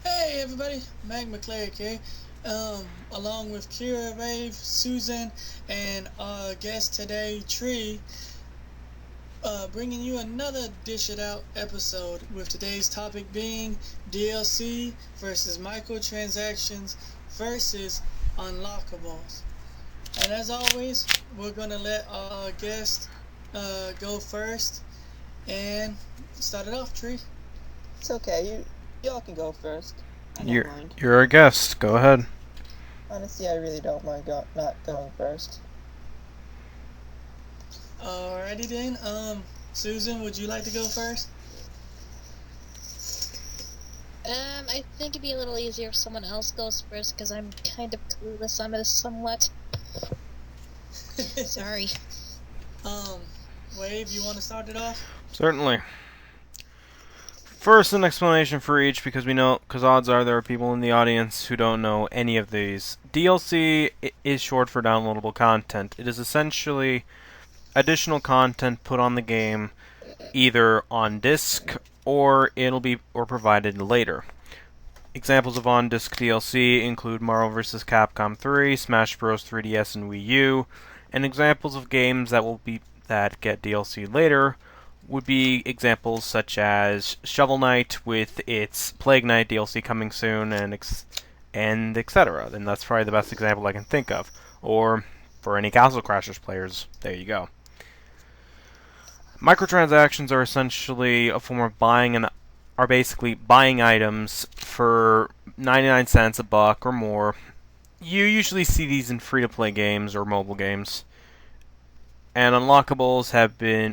Hey everybody, Mag McClarick here, along with Kira, Rave, Susan, and our guest today, Tree, bringing you another Dish It Out episode with today's topic being DLC versus microtransactions versus unlockables. And as always, we're gonna let our guest go first and start it off, Tree. It's okay. Y'all can go first. I don't You're mind. you're a guest. Go ahead. Honestly, I really don't mind not going first. Alrighty then. Susan, would you like to go first? I think it'd be a little easier if someone else goes first, because I'm kind of clueless on this somewhat. Sorry. Um, Wave, you want to start it off? Certainly. First, an explanation for each, because odds are there are people in the audience who don't know any of these. DLC is short for downloadable content. It is essentially additional content put on the game, either on disc or provided later. Examples of on-disc DLC include Marvel vs. Capcom 3, Smash Bros. 3DS and Wii U, and examples of games that get DLC later would be examples such as Shovel Knight with its Plague Knight DLC coming soon, and etc. And that's probably the best example I can think of. Or for any Castle Crashers players, there you go. Microtransactions are essentially a form of are basically buying items for 99 cents, a buck, or more. You usually see these in free-to-play games or mobile games. And unlockables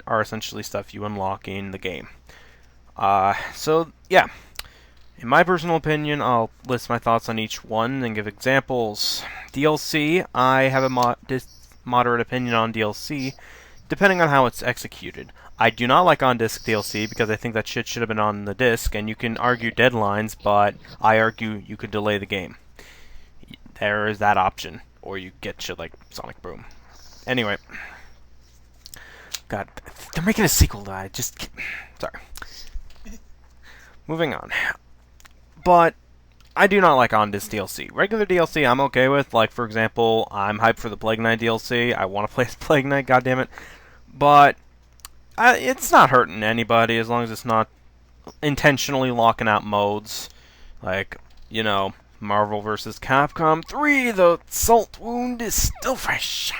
are essentially stuff you unlock in the game. Yeah. In my personal opinion, I'll list my thoughts on each one and give examples. DLC, I have a moderate opinion on DLC, depending on how it's executed. I do not like on-disc DLC because I think that shit should have been on the disc, and you can argue deadlines, but I argue you could delay the game. There is that option, or you get shit like Sonic Boom. Anyway. God, they're making a sequel to that. Sorry. Moving on. But I do not like on-disc DLC. Regular DLC I'm okay with. Like, for example, I'm hyped for the Plague Knight DLC. I want to play Plague Knight, goddammit. But it's not hurting anybody as long as it's not intentionally locking out modes. Like, Marvel vs. Capcom 3, the salt wound is still fresh.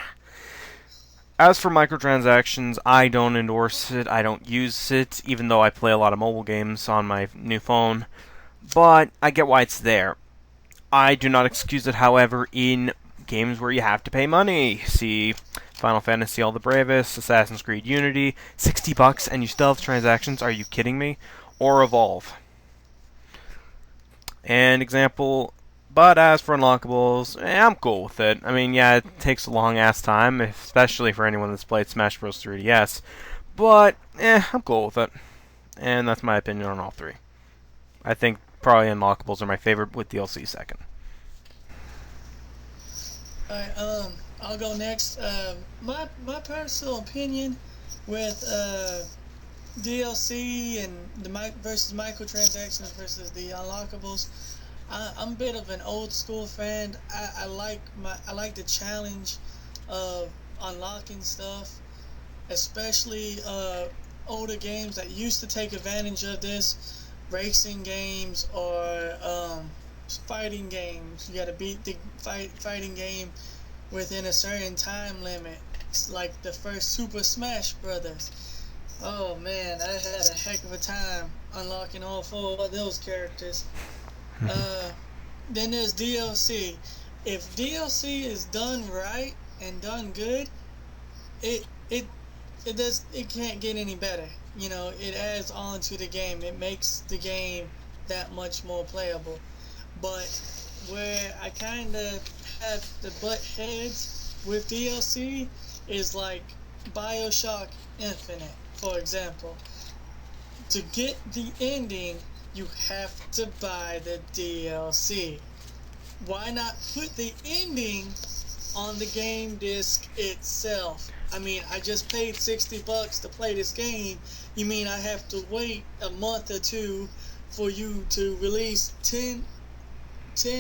As for microtransactions, I don't endorse it, I don't use it, even though I play a lot of mobile games on my new phone, but I get why it's there. I do not excuse it, however, in games where you have to pay money. See Final Fantasy All the Bravest, Assassin's Creed Unity, $60 and you still have transactions, are you kidding me? Or Evolve. But as for unlockables, I'm cool with it. I mean, yeah, it takes a long-ass time, especially for anyone that's played Smash Bros. 3DS. But, I'm cool with it. And that's my opinion on all three. I think probably unlockables are my favorite, with DLC second. Alright, I'll go next. My personal opinion with DLC and the versus microtransactions versus the unlockables. I'm a bit of an old school fan. I like the challenge of unlocking stuff, especially older games that used to take advantage of this, racing games or fighting games. You got to beat the fighting game within a certain time limit. It's like the first Super Smash Brothers. Oh man, I had a heck of a time unlocking all 4 of those characters. Then there's DLC. If DLC is done right and done good, it can't get any better. It adds on to the game. It makes the game that much more playable. But where I kind of have the butt heads with DLC is like BioShock Infinite, for example. To get the ending, you have to buy the DLC. Why not put the ending on the game disc itself? I mean, I just paid $60 to play this game. You mean I have to wait a month or two for you to release 10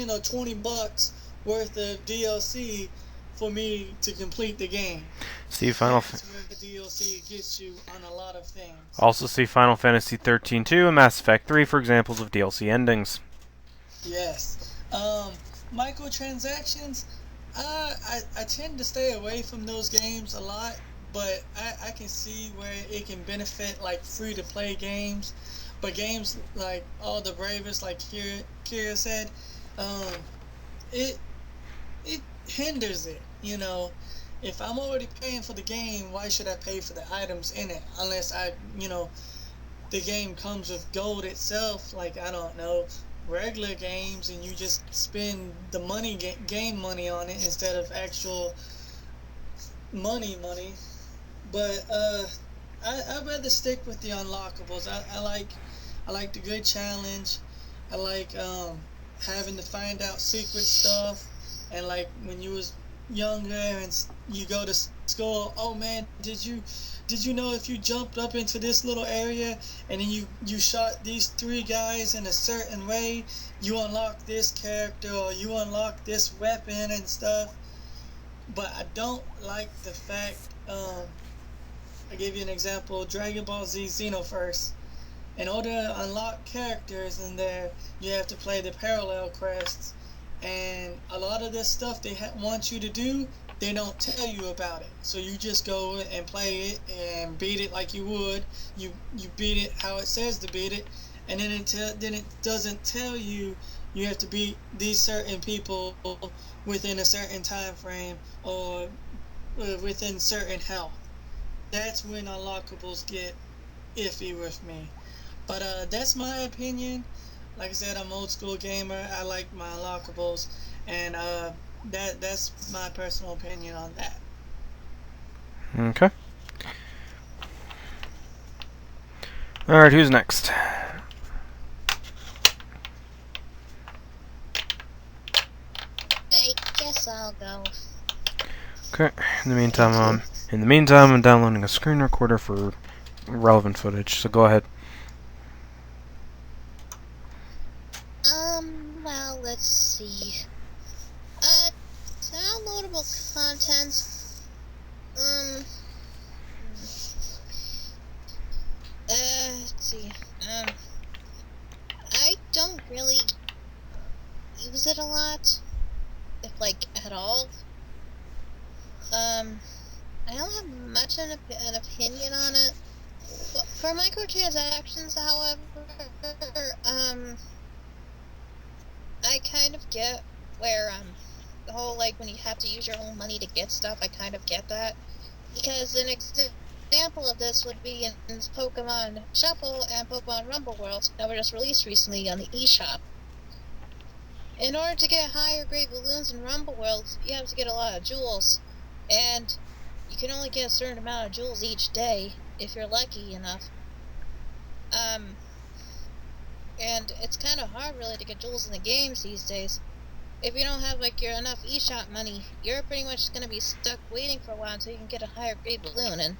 or $20 worth of DLC for me to complete the game. See That's when the DLC gets you on a lot of things. Also see Final Fantasy 13-2 and Mass Effect 3 for examples of DLC endings. Yes. Microtransactions, I tend to stay away from those games a lot, but I can see where it can benefit like free to play games. But games like All the Bravest, like Kira said, um, it hinders it. If I'm already paying for the game, why should I pay for the items in it? Unless the game comes with gold itself, like I don't know, regular games, and you just spend the money, game money on it instead of actual money. But I'd rather stick with the unlockables. I like the good challenge. I like having to find out secret stuff, and like when you was younger and you go to school. Oh man, did you know if you jumped up into this little area and then you shot these 3 guys in a certain way, you unlock this character or you unlock this weapon and stuff. But I don't like the fact. I give you an example: Dragon Ball Z Xenoverse. In order to unlock characters in there, you have to play the parallel quests, and a lot of this stuff they want you to do, they don't tell you about it. So you just go and play it and beat it like you would. You beat it how it says to beat it, and then it doesn't tell you you have to beat these certain people within a certain time frame or within certain health. That's when unlockables get iffy with me. But that's my opinion. Like I said, I'm an old school gamer. I like my unlockables, and that's my personal opinion on that. Okay. Alright, who's next? I guess I'll go. Okay. In the meantime, I'm downloading a screen recorder for relevant footage. So go ahead. Well, let's see. Downloadable content. Let's see. I don't really use it a lot, if like at all. I don't have much an opinion on it. But for microtransactions, however, I kind of get where the whole like when you have to use your own money to get stuff. I kind of get that, because an example of this would be in Pokemon Shuffle and Pokemon Rumble Worlds that were just released recently on the eShop. In order to get higher grade balloons in Rumble Worlds, you have to get a lot of jewels, and you can only get a certain amount of jewels each day if you're lucky enough. And it's kind of hard really to get jewels in the games these days. If you don't have like your enough eShop money, you're pretty much going to be stuck waiting for a while until you can get a higher grade balloon. And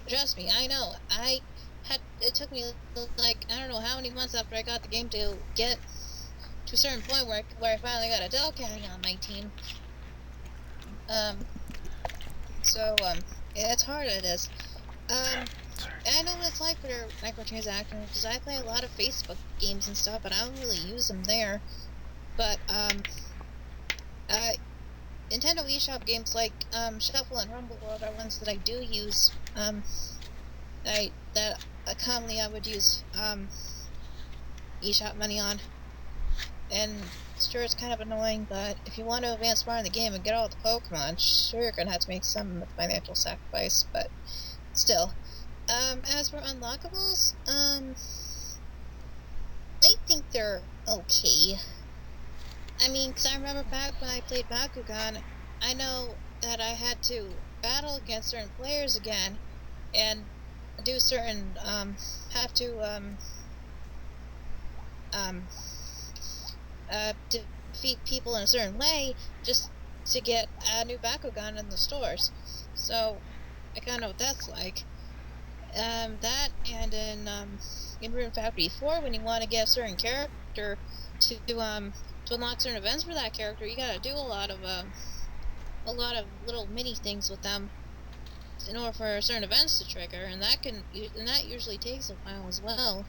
trust me, I know, it took me like, I don't know how many months after I got the game to get to a certain point where I finally got a Delcatty on my team. It's hard, it is. I know what it's like for microtransactions, because I play a lot of Facebook games and stuff, but I don't really use them there. But, Nintendo eShop games like, Shuffle and Rumble World are ones that I do use, commonly I would use, eShop money on. And sure, it's kind of annoying, but if you want to advance far in the game and get all the Pokemon, sure, you're gonna have to make some financial sacrifice, but still. As for unlockables, I think they're okay. I mean, 'cause I remember back when I played Bakugan, I know that I had to battle against certain players again, and do certain, defeat people in a certain way just to get a new Bakugan in the stores. So I kind of know what that's like. That and in in Rune Factory 4, when you want to get a certain character to unlock certain events for that character, you gotta do a lot of little mini things with them in order for certain events to trigger, and that usually takes a while as well.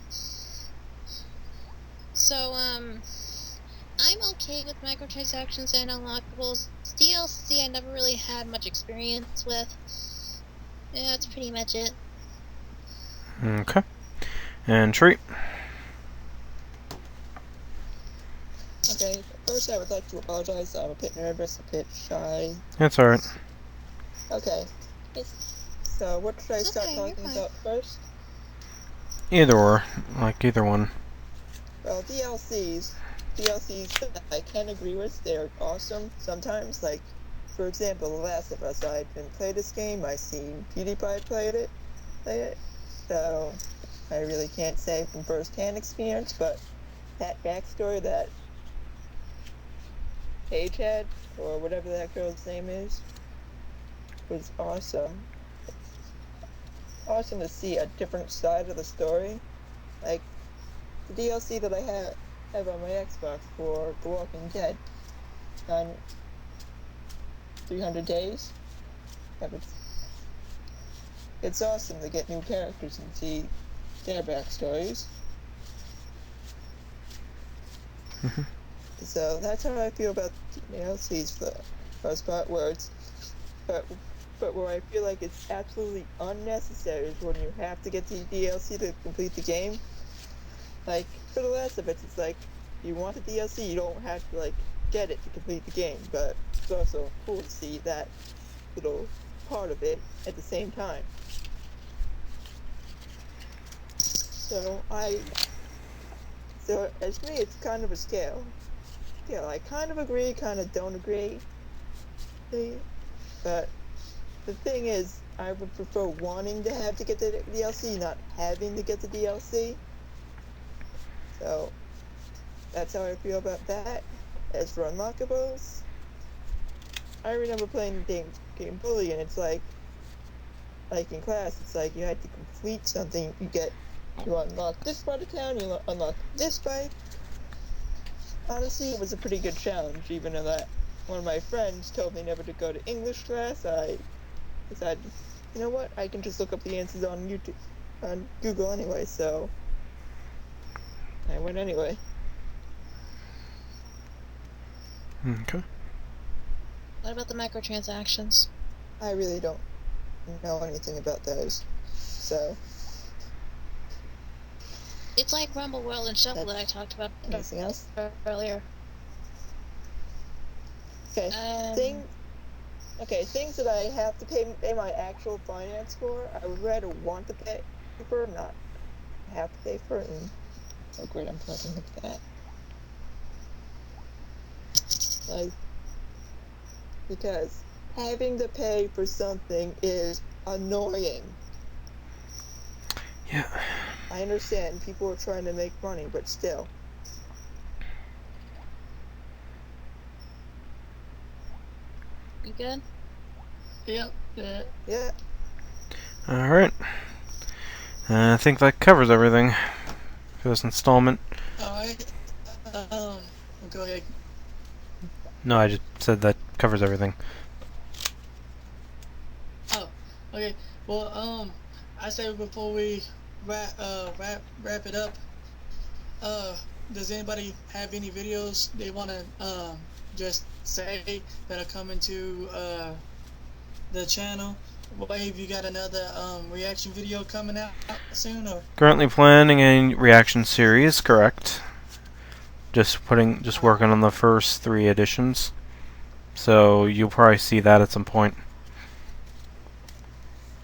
So I'm okay with microtransactions and unlockables. DLC I never really had much experience with. Yeah, that's pretty much it. Okay. And Treat. Okay, first I would like to apologize. I'm a bit nervous, a bit shy. That's alright. Okay. So what should I It's start okay, talking you're fine. about first? Either or. Like, either one. Well, DLCs that I can agree with, they're awesome sometimes. Like, for example, The Last of Us. I didn't play this game. I seen PewDiePie play it. So I really can't say from first-hand experience, but that backstory that Paige had, or whatever that girl's name is, was awesome. Awesome to see a different side of the story. Like, the DLC that I have on my Xbox for The Walking Dead on 300 days. It's awesome to get new characters and see their backstories. So that's how I feel about DLCs for the most part, but where I feel like it's absolutely unnecessary is when you have to get the DLC to complete the game. Like, for The Last of Us, it's like, you want the DLC, you don't have to, like, get it to complete the game, but it's also cool to see that little part of it at the same time. So as me, it's kind of a scale. Yeah, I kind of agree, kind of don't agree. But the thing is, I would prefer wanting to have to get the DLC, not having to get the DLC. So that's how I feel about that. As for Unlockables, I remember playing the game Bully, and it's like in class, it's like you had to complete something. You unlock this part of town, you unlock this bike. Honestly, it was a pretty good challenge, even though that one of my friends told me never to go to English class. I decided, you know what, I can just look up the answers on Google anyway, so I went anyway. Okay. What about the microtransactions? I really don't know anything about those, so It's like Rumble World and Shuffle that I talked about anything else? earlier. Okay, things that I have to pay my actual finance for, I would rather want to pay for, not have to pay for. And oh great, I'm talking like that. Like, because having to pay for something is annoying. Yeah. I understand people are trying to make money, but still. You good? Yep. Yeah. Alright. I think that covers everything for this installment. Alright. Go ahead. No, I just said that covers everything. Oh, okay. Well, I say before we wrap it up, does anybody have any videos they want to just say that are coming to the channel? Wave, you got another reaction video coming out soon, or? Currently planning a reaction series, correct? Just working on the first 3 editions. So you'll probably see that at some point.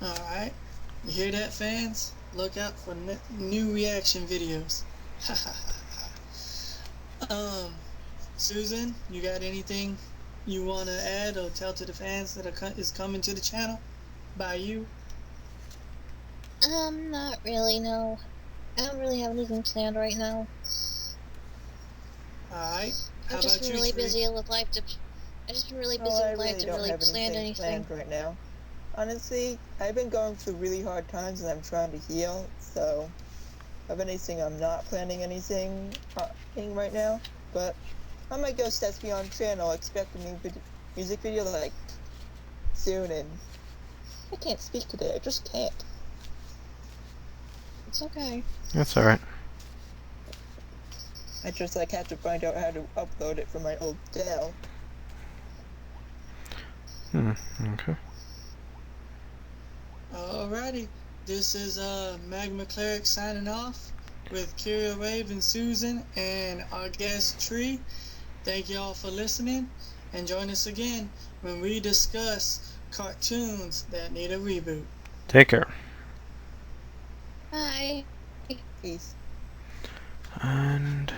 Alright. You hear that, fans? Look out for new reaction videos. Susan, you got anything you want to add or tell to the fans that is coming to the channel by you? Not really, no. I don't really have anything planned right now. Alright. How I've just about been you, really Sri? busy with life to... I just been really busy I with life really to don't really have plan anything anything. planned right now. Honestly, I've been going through really hard times and I'm trying to heal, so of anything. I'm not planning anything right now, but I might go Steps Beyond channel. Expect a new music video like soon, and I can't speak today. I just can't. It's okay. That's alright. I just have to find out how to upload it from my old Dell. Okay. Alrighty, this is Magma Cleric signing off with Kyria Wave and Susan and our guest Tree. Thank y'all for listening, and join us again when we discuss cartoons that need a reboot. Take care. Bye. Peace. And